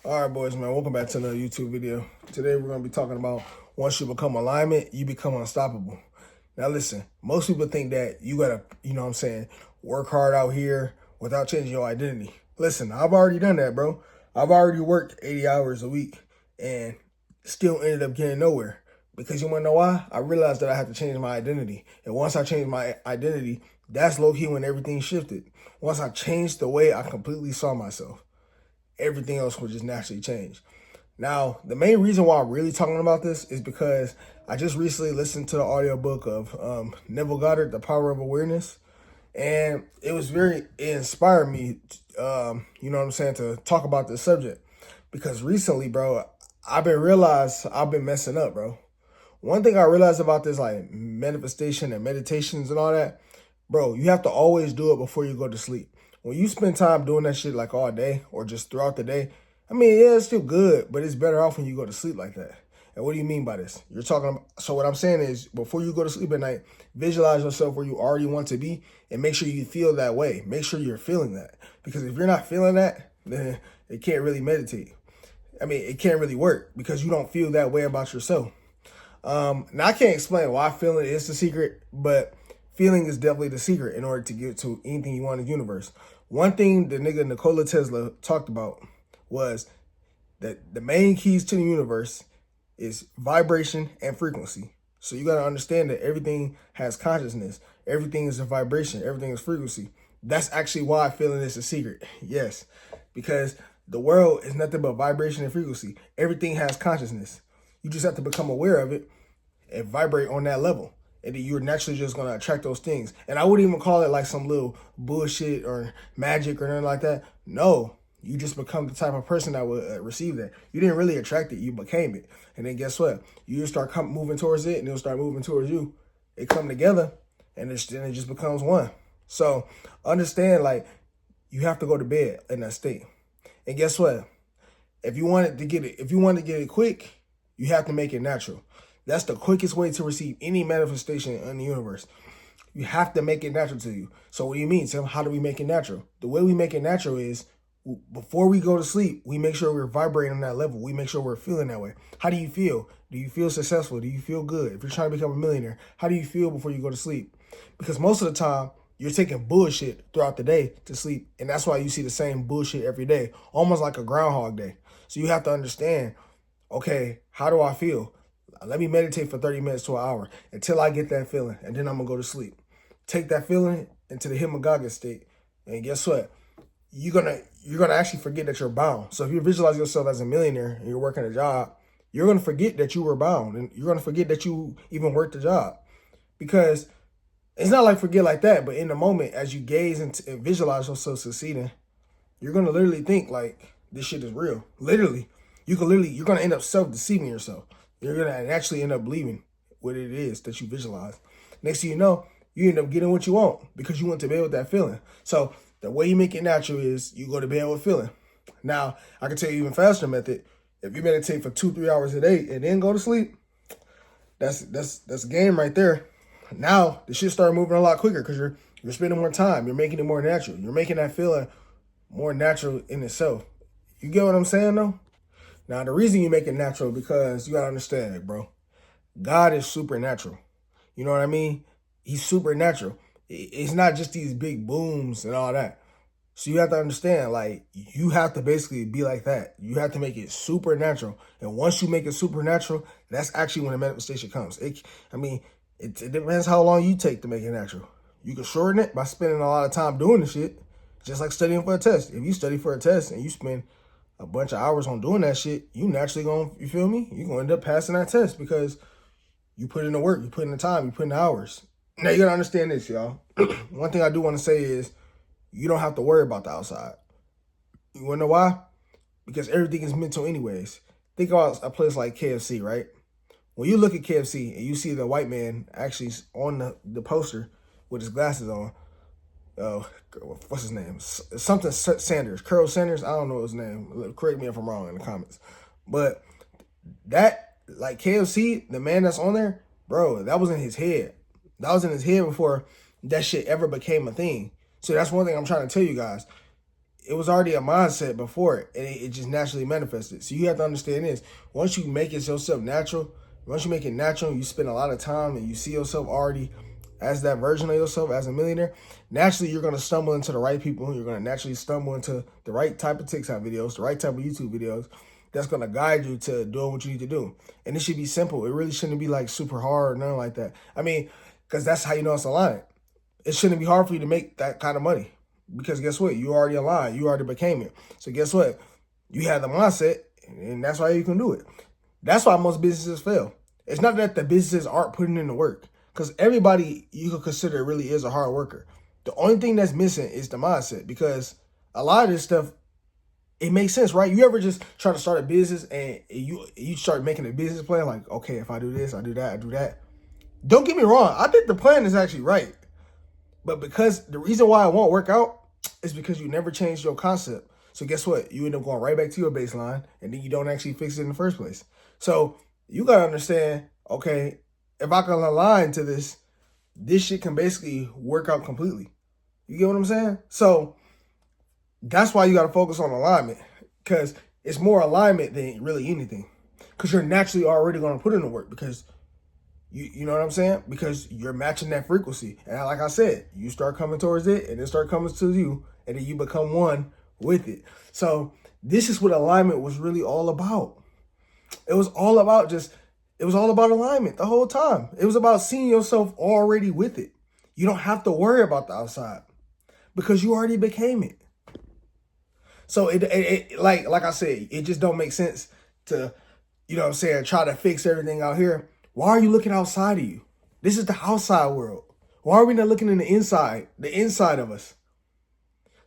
All right, boys, man, welcome back to another YouTube video. Today, we're going to be talking about once you become alignment, you become unstoppable. Now, listen, most people think that you got to, work hard out here without changing your identity. Listen, I've already done that, bro. I've already worked 80 hours a week and still ended up getting nowhere. Because you want to know why? I realized that I had to change my identity. And once I changed my identity, that's low-key when everything shifted. Once I changed the way I completely saw myself, everything else will just naturally change. Now, the main reason why I'm really talking about this is because I just recently listened to the audiobook of Neville Goddard, The Power of Awareness. And it inspired me, to talk about this subject. Because recently, bro, I've been messing up, bro. One thing I realized about this, like manifestation and meditations and all that, bro, you have to always do it before you go to sleep. When you spend time doing that shit like all day or just throughout the day, I mean, yeah, it's still good, but it's better off when you go to sleep like that. And what do you mean by this? So what I'm saying is before you go to sleep at night, visualize yourself where you already want to be and make sure you feel that way. Make sure you're feeling that. Because if you're not feeling that, then it can't really meditate. I mean, it can't really work because you don't feel that way about yourself. Now, I can't explain why feeling is the secret, but feeling is definitely the secret in order to get to anything you want in the universe. One thing the nigga Nikola Tesla talked about was that the main keys to the universe is vibration and frequency. So you got to understand that everything has consciousness. Everything is a vibration. Everything is frequency. That's actually why feeling is a secret. Yes, because the world is nothing but vibration and frequency. Everything has consciousness. You just have to become aware of it and vibrate on that level. And then you're naturally just going to attract those things. And I wouldn't even call it like some little bullshit or magic or nothing like that. No, you just become the type of person that would receive that. You didn't really attract it. You became it. And then guess what? You just start moving towards it and it'll start moving towards you. It come together and then it just becomes one. So understand, like, you have to go to bed in that state. And guess what? If you want to get it quick, you have to make it natural. That's the quickest way to receive any manifestation in the universe. You have to make it natural to you. So what do you mean, Tim? How do we make it natural? The way we make it natural is before we go to sleep, we make sure we're vibrating on that level. We make sure we're feeling that way. How do you feel? Do you feel successful? Do you feel good? If you're trying to become a millionaire, how do you feel before you go to sleep? Because most of the time, you're taking bullshit throughout the day to sleep. And that's why you see the same bullshit every day, almost like a Groundhog Day. So you have to understand, okay, how do I feel? Let me meditate for 30 minutes to an hour until I get that feeling, and then I'm going to go to sleep. Take that feeling into the hypnagogic state, and guess what? You're gonna actually forget that you're bound. So if you visualize yourself as a millionaire and you're working a job, you're going to forget that you were bound, and you're going to forget that you even worked the job. Because it's not like forget like that, but in the moment, as you gaze and visualize yourself succeeding, you're going to literally think like this shit is real. Literally. You're going to end up self-deceiving yourself. You're going to actually end up believing what it is that you visualize. Next thing you know, you end up getting what you want because you went to bed with that feeling. So the way you make it natural is you go to bed with feeling. Now, I can tell you even faster method. If you meditate for 2-3 hours a day and then go to sleep, that's game right there. Now, the shit start moving a lot quicker because you're spending more time. You're making it more natural. You're making that feeling more natural in itself. You get what I'm saying, though? Now, the reason you make it natural because you got to understand it, bro. God is supernatural. You know what I mean? He's supernatural. It's not just these big booms and all that. So you have to understand, like, you have to basically be like that. You have to make it supernatural. And once you make it supernatural, that's actually when the manifestation comes. It depends how long you take to make it natural. You can shorten it by spending a lot of time doing the shit, just like studying for a test. If you study for a test and you spend a bunch of hours on doing that shit, you naturally you feel me? You're going to end up passing that test because you put in the work, you put in the time, you put in the hours. Now, you got to understand this, y'all. One thing I do want to say is you don't have to worry about the outside. You want to know why? Because everything is mental anyways. Think about a place like KFC, right? When you look at KFC and you see the white man actually on the poster with his glasses on, what's his name? Something Sanders, Colonel Sanders. I don't know his name. Correct me if I'm wrong in the comments. But that, like KFC, the man that's on there, bro, that was in his head. That was in his head before that shit ever became a thing. So that's one thing I'm trying to tell you guys. it was already a mindset before it, and it just naturally manifested. So you have to understand this. Once you make it yourself natural, once you make it natural, you spend a lot of time and you see yourself already as that version of yourself as a millionaire, naturally you're going to stumble into the right people. You're going to naturally stumble into the right type of TikTok videos, the right type of YouTube videos that's going to guide you to doing what you need to do. And it should be simple. It really shouldn't be like super hard or nothing like that. I mean, because that's how you know it's aligned. It shouldn't be hard for you to make that kind of money because guess what? You already aligned. You already became it. So guess what? You have the mindset and that's why you can do it. That's why most businesses fail. It's not that the businesses aren't putting in the work, because everybody you could consider really is a hard worker. The only thing that's missing is the mindset, because a lot of this stuff, it makes sense, right? You ever just try to start a business and you start making a business plan like, okay, if I do this, I do that, I do that. Don't get me wrong. I think the plan is actually right. But because the reason why it won't work out is because you never changed your concept. So guess what? You end up going right back to your baseline and then you don't actually fix it in the first place. So you got to understand, okay, if I can align to this, this shit can basically work out completely. You get what I'm saying? So that's why you got to focus on alignment, because it's more alignment than really anything, because you're naturally already going to put in the work, because you know what I'm saying? Because you're matching that frequency. And like I said, you start coming towards it and it start coming to you, and then you become one with it. So this is what alignment was really all about. It was all about alignment the whole time. It was about seeing yourself already with it. You don't have to worry about the outside because you already became it. So it like I said, it just don't make sense to, you know what I'm saying, try to fix everything out here. Why are you looking outside of you? This is the outside world. Why are we not looking in the inside of us?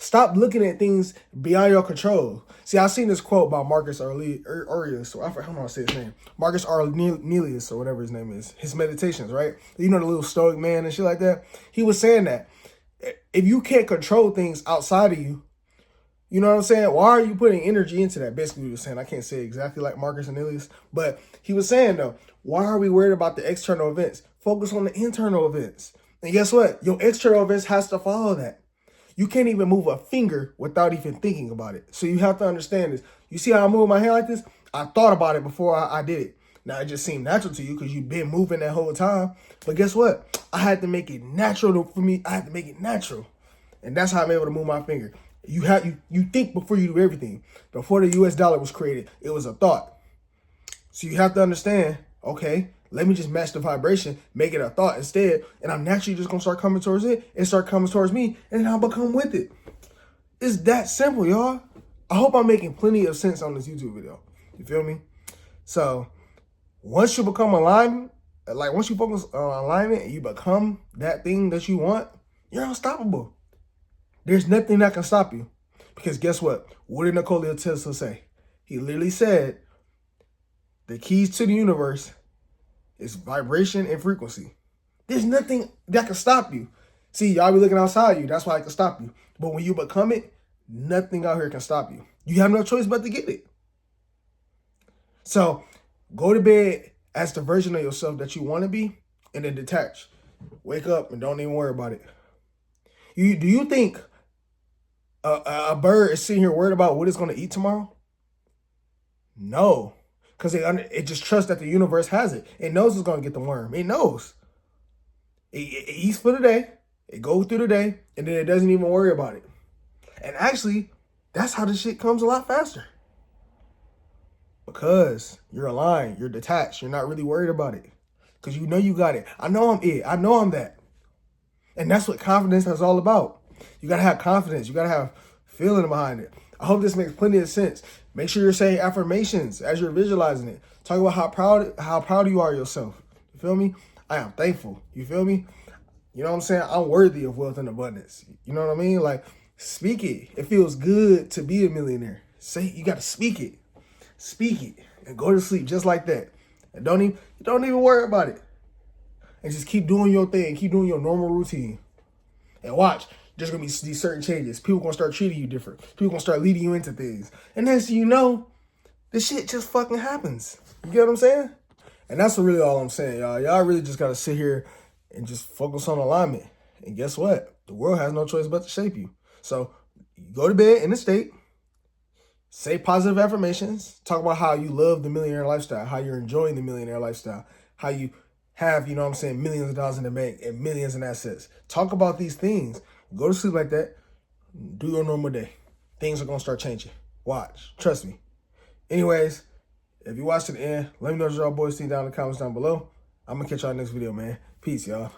Stop looking at things beyond your control. See, I've seen this quote by Marcus Aurelius. So I forgot how to say his name. Marcus Aurelius, or whatever his name is. His meditations, right? You know, the little stoic man and shit like that. He was saying that if you can't control things outside of you, you know what I'm saying? Why are you putting energy into that? Basically, he was saying, I can't say exactly like Marcus Aurelius, but he was saying, though, why are we worried about the external events? Focus on the internal events. And guess what? Your external events has to follow that. You can't even move a finger without even thinking about it. So you have to understand this. You see how I move my hand like this? I thought about it before I did it. Now, it just seemed natural to you because you've been moving that whole time. But guess what? I had to make it natural for me. I had to make it natural. And that's how I'm able to move my finger. You think before you do everything. Before the US dollar was created, it was a thought. So you have to understand, okay, let me just match the vibration, make it a thought instead, and I'm naturally just going to start coming towards it and start coming towards me, and then I'll become with it. It's that simple, y'all. I hope I'm making plenty of sense on this YouTube video. You feel me? So once you become aligned, like once you focus on alignment and you become that thing that you want, you're unstoppable. There's nothing that can stop you. Because guess what? What did Nikola Tesla say? He literally said, the keys to the universe is vibration and frequency. There's nothing that can stop you. See, y'all be looking outside you. That's why it can stop you. But when you become it, nothing out here can stop you. You have no choice but to get it. So go to bed as the version of yourself that you want to be, and then detach. Wake up and don't even worry about it. Do you think a bird is sitting here worried about what it's going to eat tomorrow? No. Because it just trusts that the universe has it. It knows it's going to get the worm. It knows. It eats for the day. It goes through the day. And then it doesn't even worry about it. And actually, that's how this shit comes a lot faster. Because you're aligned. You're detached. You're not really worried about it. Because you know you got it. I know I'm it. I know I'm that. And that's what confidence is all about. You got to have confidence. You got to have feeling behind it. I hope this makes plenty of sense. Make sure you're saying affirmations as you're visualizing it. Talk about how proud you are of yourself. You feel me? I am thankful. You feel me? You know what I'm saying? I'm worthy of wealth and abundance. You know what I mean? Like, speak it. It feels good to be a millionaire. Say, you got to speak it. Speak it and go to sleep just like that. And don't even worry about it. And just keep doing your thing. Keep doing your normal routine. And watch. There's going to be these certain changes. People going to start treating you different. People going to start leading you into things. And then so you know, this shit just fucking happens. You get what I'm saying? And that's really all I'm saying, y'all. Y'all really just got to sit here and just focus on alignment. And guess what? The world has no choice but to shape you. So go to bed in the state, say positive affirmations, talk about how you love the millionaire lifestyle, how you're enjoying the millionaire lifestyle, how you have, you know what I'm saying, millions of dollars in the bank and millions in assets. Talk about these things. Go to sleep like that. Do your normal day. Things are going to start changing. Watch. Trust me. Anyways, if you watch to the end, let me know what y'all boys think down in the comments down below. I'm going to catch y'all next video, man. Peace, y'all.